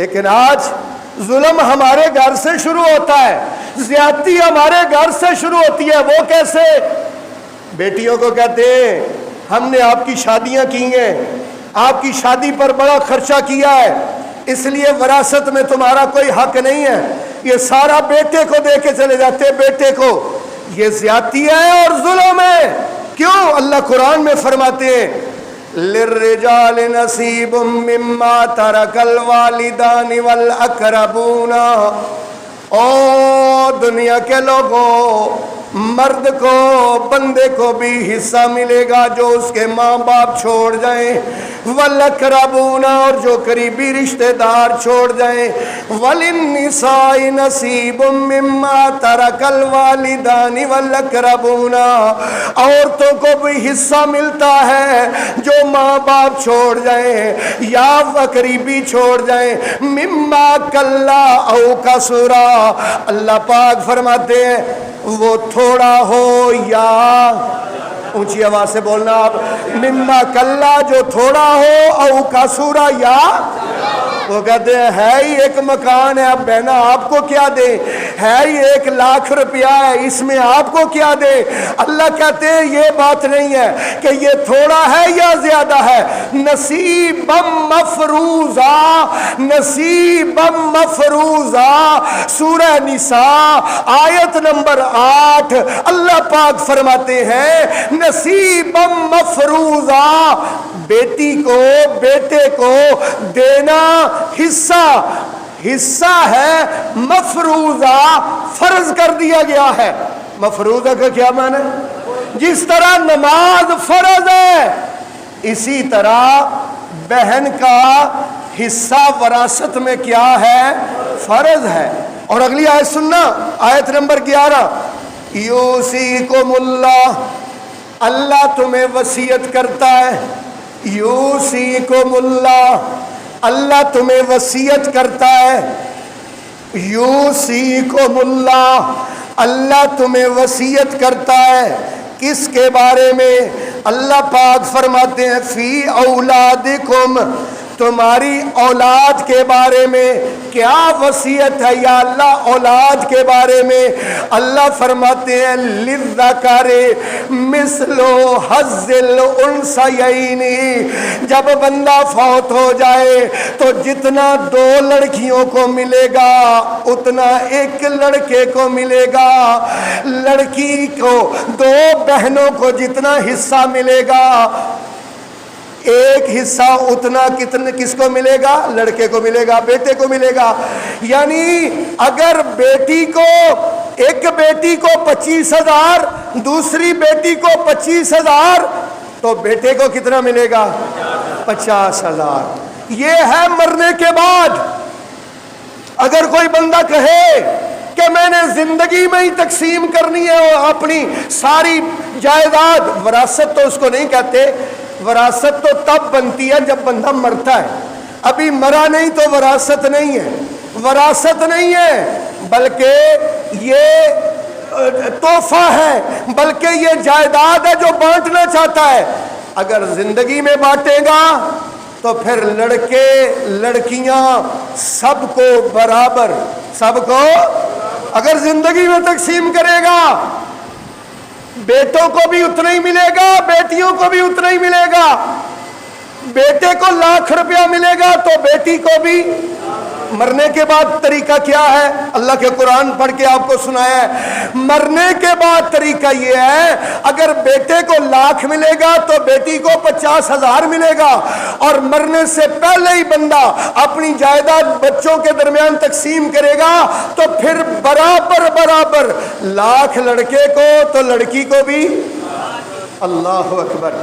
لیکن آج ظلم ہمارے گھر سے شروع ہوتا ہے، زیادتی ہمارے گھر سے شروع ہوتی ہے۔ وہ کیسے؟ بیٹیوں کو کہتے ہیں ہم نے آپ کی شادیاں کی ہیں، آپ کی شادی پر بڑا خرچہ کیا ہے، اس لیے وراثت میں تمہارا کوئی حق نہیں ہے، یہ سارا بیٹے کو دے کے چلے جاتے ہیں بیٹے کو۔ یہ زیادتی ہے اور ظلم ہے۔ کیوں؟ اللہ قرآن میں فرماتے ہیں للرجال نصیب مما ترک الوالدان والاقربون۔ او دنیا کے لوگوں، مرد کو، بندے کو بھی حصہ ملے گا جو اس کے ماں باپ چھوڑ جائیں، والاقربون، اور جو قریبی رشتہ دار چھوڑ جائیں، وللنساء نصیب مما ترک الوالدان والاقربون، عورتوں کو بھی حصہ ملتا ہے جو ماں باپ چھوڑ جائیں یا قریبی چھوڑ جائیں، مما کلا او کسرا۔ اللہ پاک فرماتے ہیں وہ تھوڑا ہو یا، اونچی آواز سے بولنا آپ، مما کلا، جو تھوڑا ہو، او کسورا، یا وہ کہتے ہیں ہے ہی ایک مکان ہے، اب بہنا آپ کو کیا دے، ہے ہی 1 لاکھ روپیہ ہے، اس میں آپ کو کیا دے۔ اللہ کہتے ہیں یہ بات نہیں ہے کہ یہ تھوڑا ہے یا زیادہ ہے، نصیبا مفروضا، نصیبا مفروضا۔ سورہ نساء آیت نمبر 8 اللہ پاک فرماتے ہیں نصیبا مفروضا، بیٹی کو، بیٹے کو دینا حصہ ہے، مفروضہ، فرض کر دیا گیا ہے۔ مفروضہ کا کیا معنی ہے؟ جس طرح نماز فرض ہے، اسی طرح بہن کا حصہ وراثت میں کیا ہے؟ فرض ہے۔ اور اگلی آیت سننا، آیت نمبر 11، یوصیکم اللہ، اللہ تمہیں وصیت کرتا ہے، یوصیکم اللہ، اللہ تمہیں وصیت کرتا ہے، یوصیکم اللہ، اللہ تمہیں وصیت کرتا ہے، کس کے بارے میں؟ اللہ پاک فرماتے ہیں فی اولادکم، تمہاری اولاد کے بارے میں۔ کیا وصیت ہے یا اللہ اولاد کے بارے میں؟ اللہ فرماتے ہیں للذکر مثل حظ الانثیین، جب بندہ فوت ہو جائے تو جتنا 2 لڑکیوں کو ملے گا اتنا 1 لڑکے کو ملے گا، لڑکی کو 2 بہنوں کو جتنا حصہ ملے گا، 1 حصہ اتنا کس کو ملے گا؟ لڑکے کو ملے گا، بیٹے کو ملے گا۔ یعنی اگر بیٹی کو، ایک بیٹی کو 25,000، دوسری بیٹی کو 25,000، تو بیٹے کو کتنا ملے گا؟ 50,000۔ یہ ہے مرنے کے بعد۔ اگر کوئی بندہ کہے کہ میں نے زندگی میں ہی تقسیم کرنی ہے اپنی ساری جائیداد، وراثت تو اس کو نہیں کہتے، وراثت تو تب بنتی ہے جب بندہ مرتا ہے، ابھی مرا نہیں تو وراثت نہیں ہے، وراثت نہیں ہے بلکہ یہ تحفہ ہے، بلکہ یہ جائیداد ہے جو بانٹنا چاہتا ہے۔ اگر زندگی میں بانٹے گا تو پھر لڑکے لڑکیاں سب کو برابر، سب کو، اگر زندگی میں تقسیم کرے گا بیٹوں کو بھی اتنا ہی ملے گا، بیٹیوں کو بھی اتنا ہی ملے گا۔ بیٹے کو 1,00,000 روپیہ ملے گا تو بیٹی کو بھی۔ مرنے کے بعد طریقہ کیا ہے؟ اللہ کے قرآن پڑھ کے آپ کو سنایا ہے۔ مرنے کے بعد طریقہ یہ ہے، اگر بیٹے کو 1,00,000 ملے گا تو بیٹی کو 50,000 ملے گا، اور مرنے سے پہلے ہی بندہ اپنی جائیداد بچوں کے درمیان تقسیم کرے گا تو پھر برابر 1,00,000 لڑکے کو تو لڑکی کو بھی۔ اللہ اکبر۔